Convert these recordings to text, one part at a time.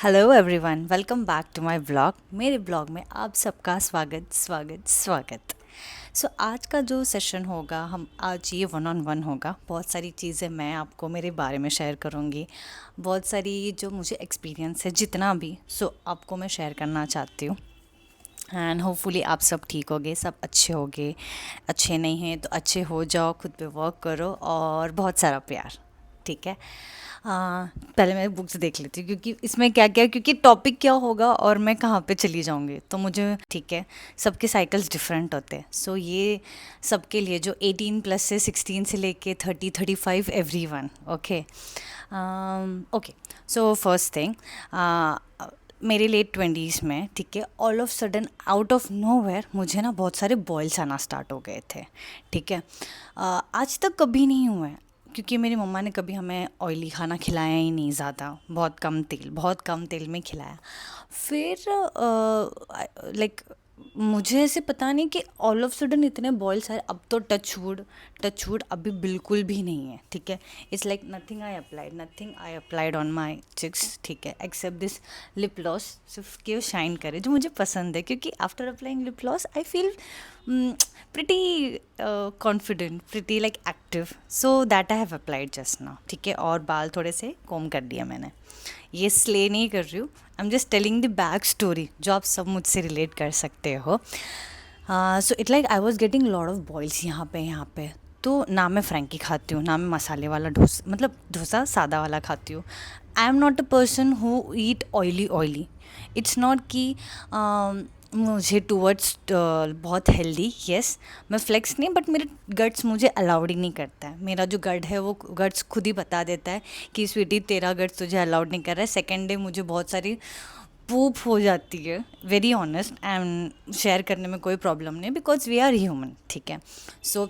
Hello everyone, welcome back to my vlog. मेरे vlog में आप सबका स्वागत स्वागत स्वागत। आज का जो सेशन होगा, हम आज ये वन ऑन वन होगा। बहुत सारी चीज़ें मैं आपको मेरे बारे में शेयर करूँगी, बहुत सारी जो मुझे एक्सपीरियंस है जितना भी आपको मैं शेयर करना चाहती हूँ। एंड होपफुली आप सब ठीक होगे, सब अच्छे होगे। अच्छे नहीं हैं तो अच्छे हो जाओ, खुद पे वर्क करो और बहुत सारा प्यार। ठीक है। पहले मैं बुक्स देख लेती हूँ क्योंकि इसमें क्या क्या, क्योंकि टॉपिक क्या होगा और मैं कहाँ पे चली जाऊँगी तो मुझे ठीक है। सबके साइकिल्स डिफरेंट होते हैं। ये सबके लिए जो 18 प्लस से 16 से लेके 30 35 everyone. Okay. Okay. First thing, मेरे लेट 20s में, ठीक है, all of sudden out of nowhere मुझे ना बहुत सारे बॉयल्स आना स्टार्ट हो गए थे। ठीक है। आज तक कभी नहीं हुआ है क्योंकि मेरी मम्मा ने कभी हमें ऑयली खाना खिलाया ही नहीं ज़्यादा, बहुत कम तेल में खिलाया। फिर लाइक मुझे ऐसे पता नहीं कि ऑल ऑफ सडन इतने बॉयल्स आए। अब तो टच वुड अभी बिल्कुल भी नहीं है। ठीक है। It's like nothing I applied on my cheeks. ठीक है, एक्सेप्ट दिस लिप लॉस, सिर्फ कि वो शाइन करे, जो मुझे पसंद है क्योंकि after applying lip loss I feel pretty confident, pretty like active. That I have applied just now. ठीक है। और बाल थोड़े से कॉम्ब कर दिया मैंने। ये स्ले नहीं कर रही हूँ, I am just telling the back story जो आप सब मुझसे रिलेट कर सकते हो। It like I was getting lot of boils यहाँ पे। तो ना मैं फ्रैंकी खाती हूँ, ना मैं मसाले वाला डोसा, मतलब डोसा सादा वाला खाती हूँ। I am not a person who eat oily. It's not कि मुझे टूवर्ड्स बहुत हेल्दी, यस, मैं फ्लेक्स नहीं, बट मेरे गट्स मुझे अलाउड ही नहीं करता है। मेरा जो गट है वो गट्स खुद ही बता देता है कि स्वीटी तेरा गट्स तुझे अलाउड नहीं कर रहा है। सेकेंड डे मुझे बहुत सारी पूप हो जाती है, वेरी ऑनेस्ट, एंड शेयर करने में कोई प्रॉब्लम नहीं, बिकॉज वी आर ह्यूमन। ठीक है। सो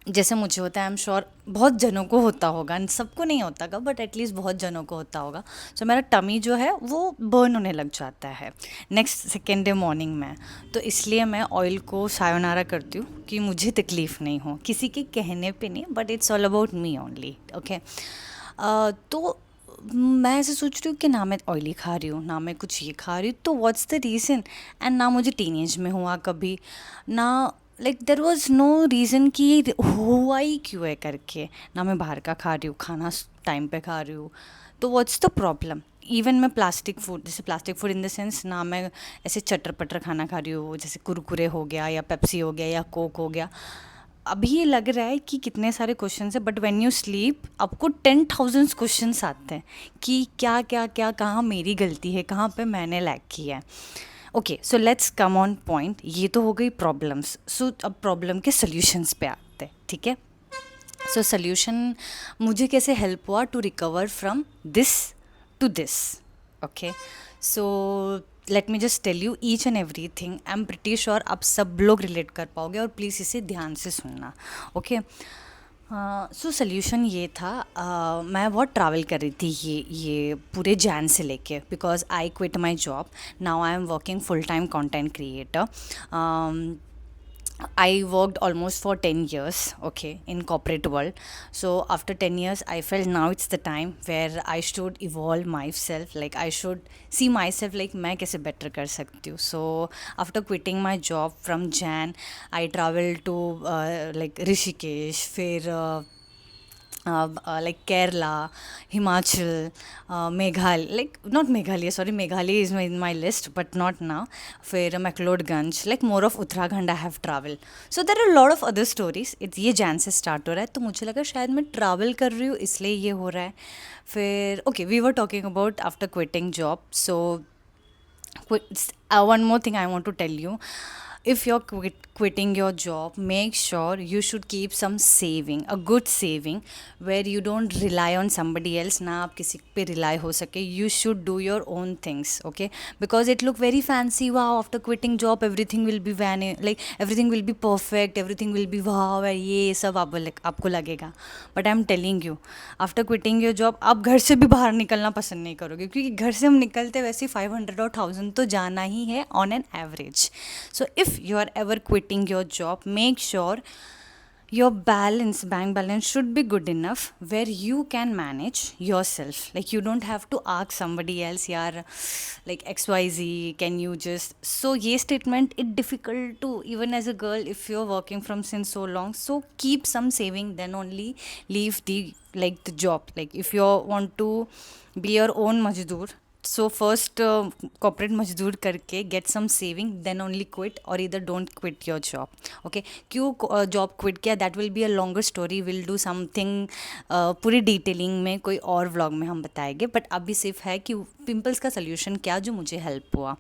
जैसे मुझे होता है, आई एम श्योर बहुत जनों को होता होगा, सबको नहीं होता होगा बट एटलीस्ट बहुत जनों को होता होगा। मेरा टमी जो है वो बर्न होने लग जाता है नेक्स्ट सेकेंड डे मॉर्निंग में। तो इसलिए मैं ऑयल को सायोनारा करती हूँ कि मुझे तकलीफ़ नहीं हो, किसी के कहने पे नहीं, but it's all about me only. Okay. तो मैं ऐसे सोच रही हूँ कि ना मैं ऑयली खा रही हूँ, ना मैं कुछ ये खा रही हूँ, तो व्हाट्स द रीज़न। एंड ना मुझे टीनेज में हुआ कभी, ना like there was no reason कि ये हुआ ही क्यों है करके। ना मैं बाहर का खा रही हूँ, खाना टाइम पे खा रही हूँ, तो व्हाट्स द प्रॉब्लम। इवन मैं प्लास्टिक फूड, जैसे plastic food in the sense, ना मैं ऐसे चटर पटर खाना खा रही हूँ, जैसे कुरकुरे हो गया या पेप्सी हो गया या कोक हो गया। अभी ये लग रहा है कि कितने सारे क्वेश्चन है, बट व्हेन यू स्लीप आपको 10,000 क्वेश्चन आते हैं कि क्या क्या क्या, कहाँ मेरी गलती है, कहाँ पे मैंने लैग किया है। Okay, so let's come on point. ये तो हो गई प्रॉब्लम्स। अब प्रॉब्लम के सोल्यूशंस पे आते हैं। ठीक है। सोल्यूशन मुझे कैसे हेल्प हुआ to recover from this to this. Okay. So let me just tell you each and every thing. I am pretty sure आप सब लोग रिलेट कर पाओगे, और प्लीज़ इसे ध्यान से सुनना। ओके। सोल्यूशन ये था, मैं बहुत ट्रैवल कर रही थी ये पूरे जैन से लेके, because I quit my job. Now I am working full time content creator. I worked almost for 10 years, okay, in corporate world. So after 10 years, I felt now it's the time where I should evolve myself. Like I should see myself like मैं कैसे better कर सकती हूँ. So after quitting my job from Jan, I traveled to like Rishikesh, फिर like Kerala, Himachal, Meghalaya, like not Meghalaya, sorry, Meghalaya is in my list, but not now. फिर McLeodganj, like more of Uttarakhand I have traveled. So there are a lot of other stories. ये जैन से start हो रहा है, तो मुझे लगा शायद मैं ट्रैवल कर रही हूँ इसलिए ये हो रहा है। फिर okay, we were talking about after quitting job. So one more thing I want to tell you. If you're quitting your job, make sure you should keep some saving, a good saving, where you don't rely on somebody else. ना आप किसी पे rely हो सके. You should do your own things, okay? Because it look very fancy. Wow, after quitting job, everything will be like everything will be perfect, everything will be wow, ये सब आपको लगेगा. But I'm telling you, after quitting your job, आप घर से भी बाहर निकलना पसंद नहीं करोगे, क्योंकि घर से हम निकलते वैसे 500 और 1000 तो जाना ही है on an average. So if you are ever quitting your job, make sure your balance bank balance should be good enough where you can manage yourself, like you don't have to ask somebody else, yaar, like xyz, can you just, so ye statement it difficult to, even as a girl, if you're working from since so long, so keep some saving, then only leave the, like the job, like if you want to be your own majdoor, so first corporate मजदूर करके get some saving, then only quit, or either don't quit your job. Okay, क्यों job quit किया, that will be a longer story, will do something पूरी detailing में कोई और vlog में हम बताएंगे, बट अभी सिर्फ है कि पिंपल्स का सोल्यूशन क्या जो मुझे हेल्प हुआ.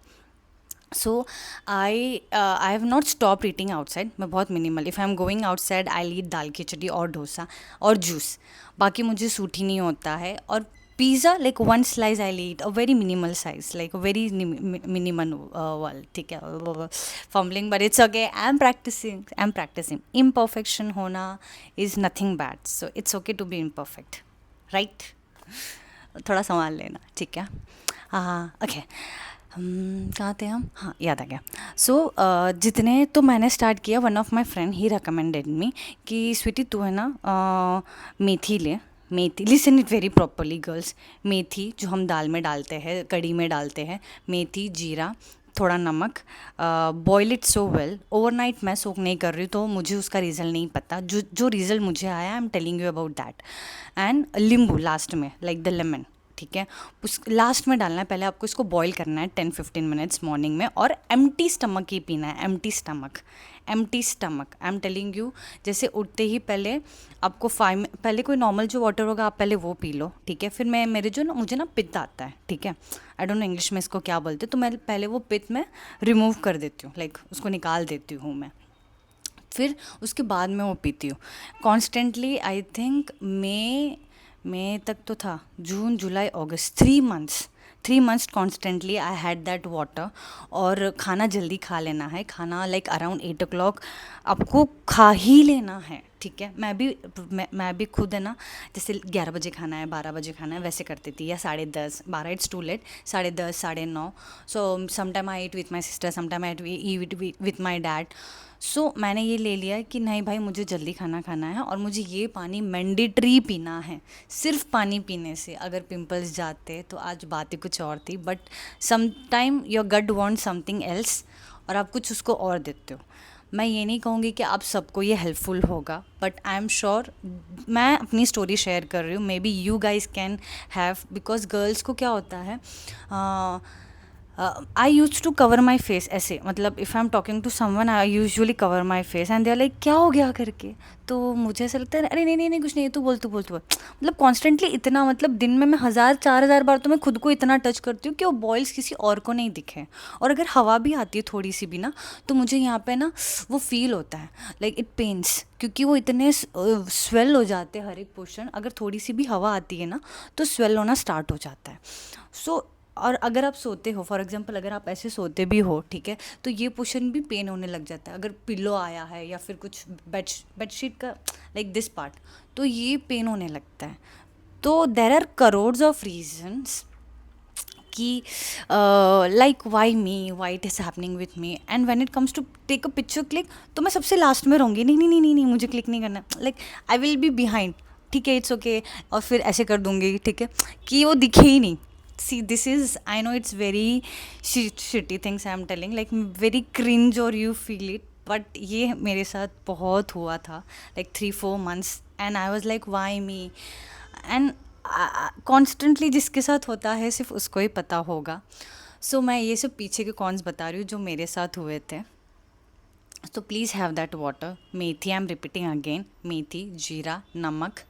So I have not stop eating outside, मैं बहुत minimal, if I am going outside I eat dal khichdi और डोसा और जूस, बाकी मुझे सूट ही नहीं होता है. और pizza like one slice I eat, a very minimal size, like very minimal wall, ठीक है, fumbling, but it's okay, I am practising imperfection होना is nothing bad, so it's okay to be imperfect, right. थोड़ा संभाल लेना, ठीक है. हाँ, okay. कहाँ थे हम, हाँ याद आ गया. सो जितने तो मैंने स्टार्ट किया, वन ऑफ माई फ्रेंड ही रिकमेंडेड मी कि स्वीटी तू है ना मेथी ले, मेथी, listen it very properly girls, मेथी जो हम दाल में डालते हैं, कड़ी में डालते हैं, मेथी, जीरा, थोड़ा नमक, boil it so well. Overnight मैं सोक नहीं कर रही हूँ, तो मुझे उसका रिज़ल्ट नहीं पता, जो जो रिज़ल्ट मुझे आया I am telling you about that. And नींबू लास्ट में, लाइक द लेमन, ठीक है, उस लास्ट में डालना है. पहले आपको इसको बॉईल करना है 10-15 मिनट्स मॉर्निंग में, और एम्प्टी स्टमक ही पीना है, empty stomach, empty stomach, I am telling you. जैसे उठते ही पहले आपको पहले कोई नॉर्मल जो वाटर होगा आप पहले वो पी लो, ठीक है. फिर मैं मेरे जो ना, मुझे ना पित्त आता है, ठीक है, आई डोंट नो इंग्लिश में इसको क्या बोलते, तो मैं पहले वो पित्त में रिमूव कर देती हूँ, लाइक उसको निकाल देती हूँ मैं. फिर उसके बाद में वो पीती हूँ कॉन्स्टेंटली. आई थिंक मई तक तो था, जून जुलाई अगस्त, 3 months constantly I had that water. और खाना जल्दी खा लेना है, खाना लाइक अराउंड 8 o'clock आपको खा ही लेना है, ठीक है. मैं भी खुद है ना, जैसे 11 बजे खाना है, 12 बजे खाना है, वैसे करती थी, या 10:30, 12 it's too late, 10:30, 9:30. So sometime I eat with my sister, sometime I eat with my dad. So मैंने ये ले लिया कि नहीं भाई, मुझे जल्दी खाना खाना है, और मुझे ये पानी मैंडेटरी पीना है. सिर्फ पानी पीने से अगर पिंपल्स जाते, तो आज बात ही कुछ और थी, but some time your gut want something else, और आप कुछ उसको और देते हो. मैं ये नहीं कहूँगी कि आप सबको ये हेल्पफुल होगा, बट आई एम श्योर, मैं अपनी स्टोरी शेयर कर रही हूँ, maybe you guys can have, because girls को क्या होता है, I use to cover my face ऐसे, मतलब if I am talking to someone I usually cover my face, and they are like क्या हो गया करके. तो मुझे ऐसा लगता है, अरे नहीं नहीं नहीं कुछ नहीं, तू बोल, मतलब कॉन्स्टेंटली इतना, मतलब दिन में मैं 1000-4000 बार तो मैं खुद को इतना टच करती हूँ कि वो बॉयल्स किसी और को नहीं दिखे. और अगर हवा भी आती है थोड़ी सी भी ना, तो मुझे यहाँ पे ना वो फील होता है, लाइक इट पेन्स, क्योंकि वो इतने स्वेल हो जाते हैं हर एक पोर्शन, अगर थोड़ी सी भी हवा आती है ना तो स्वेल होना स्टार्ट हो जाता है. सो और अगर आप सोते हो, फॉर एग्जांपल अगर आप ऐसे सोते भी हो, ठीक है, तो ये पोर्शन भी पेन होने लग जाता है. अगर पिलो आया है या फिर कुछ बेडशीट का, लाइक दिस पार्ट, तो ये पेन होने लगता है. तो there are crores of reasons कि like why it is happening with me. And when it comes to take a picture click, तो मैं सबसे लास्ट में रहूँगी, नहीं नहीं नहीं नहीं नहीं मुझे क्लिक नहीं करना, like I will be behind, ठीक है, इट्स ओके, और फिर ऐसे कर दूँगी, ठीक है, कि वो दिखे ही नहीं. See, this is, I know it's very shitty things I'm telling, like very cringe or you feel it, but ये मेरे साथ बहुत हुआ था, like 3-4 months, and I was like why me. and constantly जिसके साथ होता है सिर्फ उसको ही पता होगा. सो मैं ये सब पीछे के कॉन्स बता रही हूँ जो मेरे साथ हुए थे. So please have that water. Methi, I'm repeating again. Methi, jeera, namak.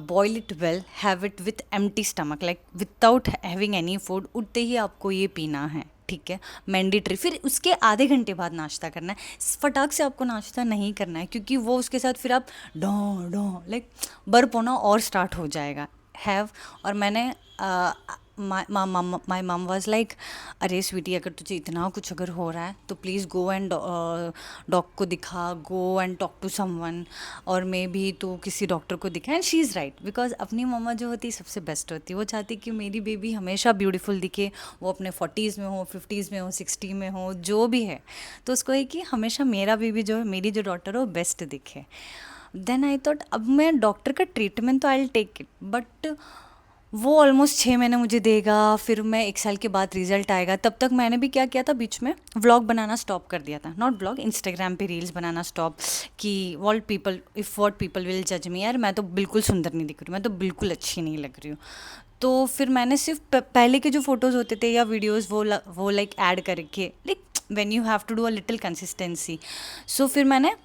Boil it well. Have it with empty stomach, like without having any food. उठते ही आपको ये पीना है, ठीक है, मैंडेटरी. फिर उसके आधे घंटे बाद नाश्ता करना है. फटाक से आपको नाश्ता नहीं करना है, क्योंकि वो उसके साथ फिर आप डो लाइक बर्प होना और स्टार्ट हो जाएगा. हैव, और मैंने माई मम वाज लाइक, अरे स्वीटी अगर तुझे इतना कुछ अगर हो रहा है तो प्लीज़ गो एंड डॉक्टर को दिखा, go and talk to someone, और मे भी तो किसी डॉक्टर को दिखा. And she is right, because अपनी मम्मा जो होती है सबसे बेस्ट होती है. वो चाहती कि मेरी बेबी हमेशा ब्यूटीफुल दिखे, वो अपने 40s में हो, 50s में हो, 60 में हो, जो भी है, तो उसको है कि हमेशा मेरा बेबी जो है, मेरी जो डॉटर हो, बेस्ट दिखे. देन आई थॉट अब मैं डॉक्टर का ट्रीटमेंट तो I will take it, but वो ऑलमोस्ट 6 महीने मुझे देगा, फिर मैं 1 साल के बाद रिजल्ट आएगा। तब तक मैंने भी क्या किया था, बीच में व्लॉग बनाना स्टॉप कर दिया था, नॉट व्लॉग, इंस्टाग्राम पे रील्स बनाना स्टॉप, कि वॉट पीपल विल जज मी। यार मैं तो बिल्कुल सुंदर नहीं दिख रही हूँ, मैं तो बिल्कुल अच्छी नहीं लग रही हूँ। तो फिर मैंने सिर्फ पहले के जो फोटोज़ होते थे या वीडियोज़ वो लाइक ऐड करके, like when you have to do a little consistency, so फिर मैंने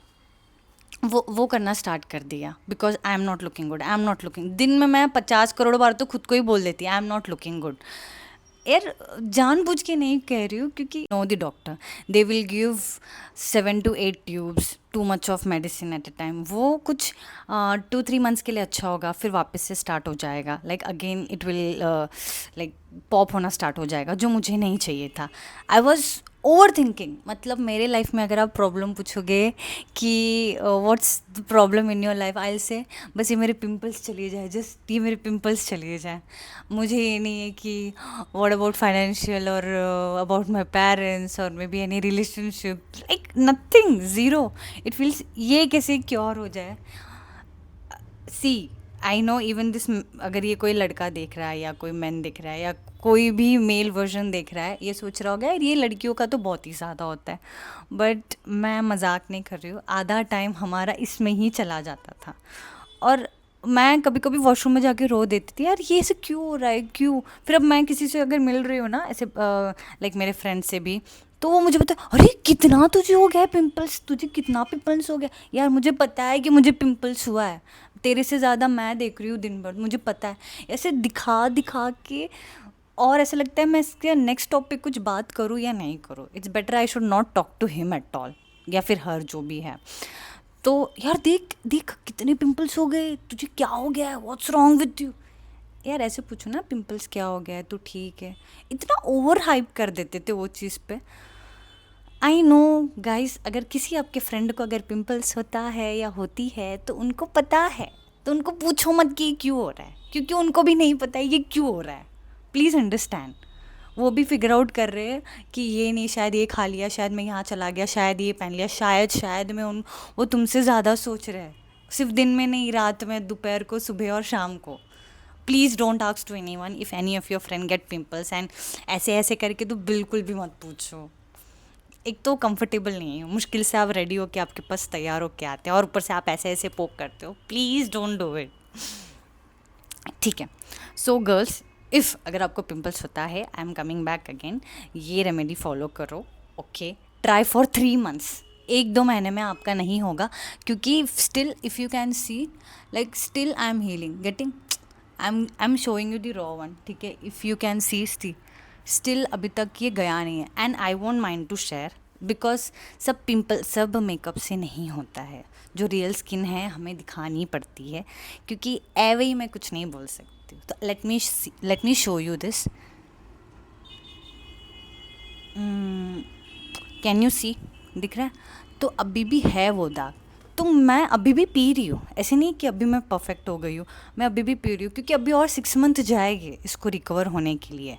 वो करना स्टार्ट कर दिया, because I am not looking good, I am not looking. दिन में मैं 50 करोड़ बार तो खुद को ही बोल देती, आई एम नॉट लुकिंग गुड। यार जानबूझ के नहीं कह रही हूँ, क्योंकि know the doctor, they will give 7 to 8 tubes, too much of medicine at a time. वो कुछ 2-3 मंथ्स के लिए अच्छा होगा, फिर वापस से स्टार्ट हो जाएगा, like again it will like pop होना स्टार्ट हो जाएगा, जो मुझे नहीं चाहिए था। I was overthinking. मतलब मेरे लाइफ में अगर आप प्रॉब्लम पूछोगे कि what's the problem in your life, I say बस ये मेरे पिंपल्स चले जाए, जस्ट ये मेरे पिंपल्स चले जाए। मुझे ये नहीं है कि व्हाट अबाउट फाइनेंशियल और अबाउट माई पेरेंट्स और may be any relationship, like nothing, zero. It feels ये कैसे क्योर हो जाए। सी, आई नो इवन दिस, अगर ये कोई लड़का देख रहा है या कोई मैन देख रहा है या कोई भी मेल वर्जन देख रहा है, ये सोच रहा होगा यार ये लड़कियों का तो बहुत ही ज़्यादा होता है, बट मैं मजाक नहीं कर रही हूँ। आधा टाइम हमारा इसमें ही चला जाता था। और मैं कभी कभी वॉशरूम में जाके रो देती थी, यार ये ऐसे क्यों हो रहा है, क्यों। फिर अब मैं किसी से अगर मिल रही हूँ ना, ऐसे लाइक मेरे फ्रेंड से भी, तो वो मुझे बता, अरे कितना तुझे हो गया है पिंपल्स, तुझे कितना पिंपल्स हो गया। यार मुझे पता है कि मुझे पिंपल्स हुआ है, तेरे से ज़्यादा मैं देख रही हूँ दिन भर, मुझे पता है। ऐसे दिखा दिखा के, और ऐसा लगता है मैं इसके नेक्स्ट टॉपिक कुछ बात करूँ या नहीं करूँ, it's better I should not talk to him at all, या फिर हर, जो भी है। तो यार देख देख कितने पिंपल्स हो गए, तुझे क्या हो गया है, व्हाट्स रॉन्ग विद यू। यार ऐसे पूछो ना, पिंपल्स क्या हो गया है, तू ठीक है। इतना ओवर हाइप कर देते थे वो चीज़ पे। आई नो गाइस, अगर किसी आपके फ्रेंड को अगर पिंपल्स होता है या होती है तो उनको पता है, तो उनको पूछो मत कि ये क्यों हो रहा है, क्योंकि उनको भी नहीं पता है ये क्यों हो रहा है। Please understand. वो भी फिगर आउट कर रहे हैं कि ये नहीं, शायद ये खा लिया, शायद मैं यहाँ चला गया, शायद ये पहन लिया, शायद मैं उन, वो तुमसे ज़्यादा सोच रहे हैं। सिर्फ दिन में नहीं, रात में, दोपहर को, सुबह और शाम को। Please don't ask to anyone if any of your friend get pimples and ऐसे ऐसे करके तो बिल्कुल भी मत पूछो। एक तो कंफर्टेबल नहीं है, मुश्किल से आप रेडी हो के आपके पास तैयार हो के आते हैं, और ऊपर से आप ऐसे ऐसे पोक करते हो। प्लीज़ डोंट डू इट, ठीक है। सो गर्ल्स, इफ़ अगर आपको पिंपल्स होता है, I am coming back again, ये रेमेडी फॉलो करो, ओके। ट्राई फॉर 3 मंथ्स, 1-2 महीने में आपका नहीं होगा, क्योंकि still if you can see, like still I am healing, getting, I am showing you the raw one, ठीक है। If you can see, still अभी तक ये गया नहीं है, and I won't mind to share, because सब पिंपल सब मेकअप से नहीं होता है। जो रियल स्किन है हमें दिखानी पड़ती है, क्योंकि एवे ही मैं कुछ नहीं बोल सकती हूँ। तो let me show you this. Can you see, दिख रहा है? तो अभी भी है वो दाग। तो मैं अभी भी पी रही हूँ, ऐसे नहीं कि अभी मैं परफेक्ट हो गई हूँ, मैं अभी भी पी रही हूँ, क्योंकि अभी और 6 मंथ जाएंगे इसको रिकवर होने के लिए।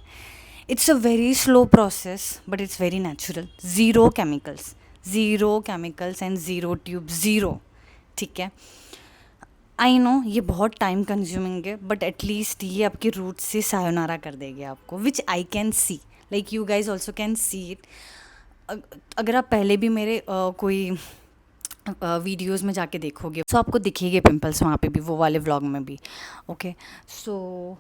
It's a very slow process, but it's very natural. Zero chemicals and zero tube, zero, ठीक है। आई नो ये बहुत टाइम कंज्यूमिंग है, बट एटलीस्ट ये आपके रूट से सायोनारा कर देगी आपको, which I can see, like you guys also can see it. अगर आप पहले भी मेरे कोई वीडियोज़ में जाके देखोगे, तो आपको दिखेंगे पिंपल्स वहाँ पे भी, वो वाले व्लॉग में भी, ओके। सो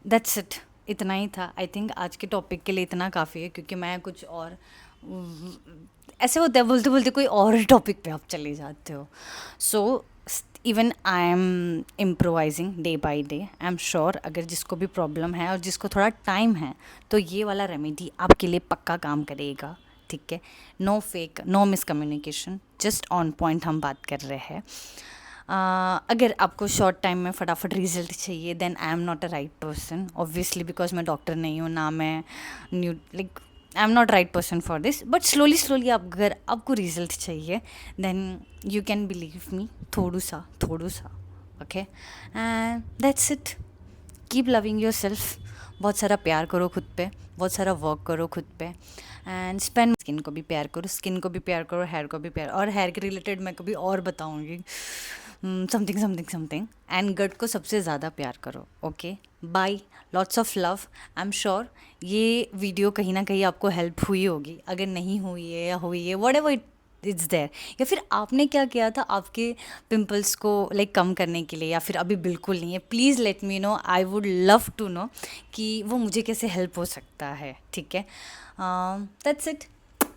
दैट्स इट, इतना ही था। आई थिंक आज के टॉपिक के लिए इतना काफ़ी है, क्योंकि मैं कुछ और ऐसे होता है, बोलते बोलते कोई और टॉपिक पे आप चले जाते हो। So even I am improvising day by day. I am sure अगर जिसको भी प्रॉब्लम है और जिसको थोड़ा टाइम है, तो ये वाला रेमेडी आपके लिए पक्का काम करेगा, ठीक है। No fake, no miscommunication, just on point हम बात कर रहे हैं। अगर आपको शॉर्ट टाइम में फटाफट रिजल्ट चाहिए, then I am not a right person, obviously, because मैं डॉक्टर नहीं हूँ, ना मैं new, like I am not right person for this. But slowly आप, अगर आपको रिजल्ट चाहिए, then you can believe me, थोड़ा सा, okay. And that's it. Keep loving yourself. बहुत सारा प्यार करो खुद पे, बहुत सारा वर्क करो खुद पे, एंड स्पेंड, स्किन को भी प्यार करो, हेयर को भी प्यार, और हेयर के रिलेटेड मैं कभी और बताऊँगी। Something something something, and gut को सबसे ज़्यादा प्यार करो. Okay, bye, lots of love. I am sure ये वीडियो कहीं ना कहीं आपको हेल्प हुई होगी. अगर नहीं हुई है या हुई है, वट एवर इट्स देयर, या फिर आपने क्या किया था आपके पिंपल्स को लाइक कम करने के लिए, या फिर अभी बिल्कुल नहीं है, please let me know. I would love to know कि वो मुझे कैसे हेल्प हो सकता है. ठीक है, that's it.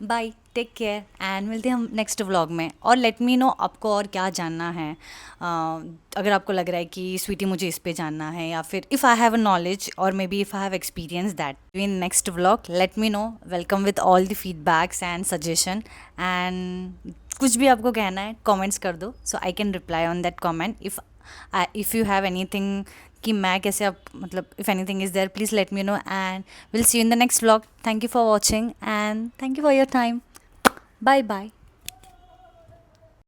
Bye, take care, and मिलते हैं हम नेक्स्ट व्लॉग में. और लेट मी नो आपको और क्या जानना है. अगर आपको लग रहा है कि स्वीटी मुझे इस पे जानना है, या फिर if I have a knowledge और maybe if I have experience that in next vlog, let me know. Welcome with all the feedbacks and suggestion. And कुछ भी आपको कहना है कमेंट्स कर दो, so I can reply on that comment. If you have anything कि मैं कैसे आप मतलब if anything is there, please let me know, and will see you in the next vlog. Thank you for watching and thank you for your time. Bye bye.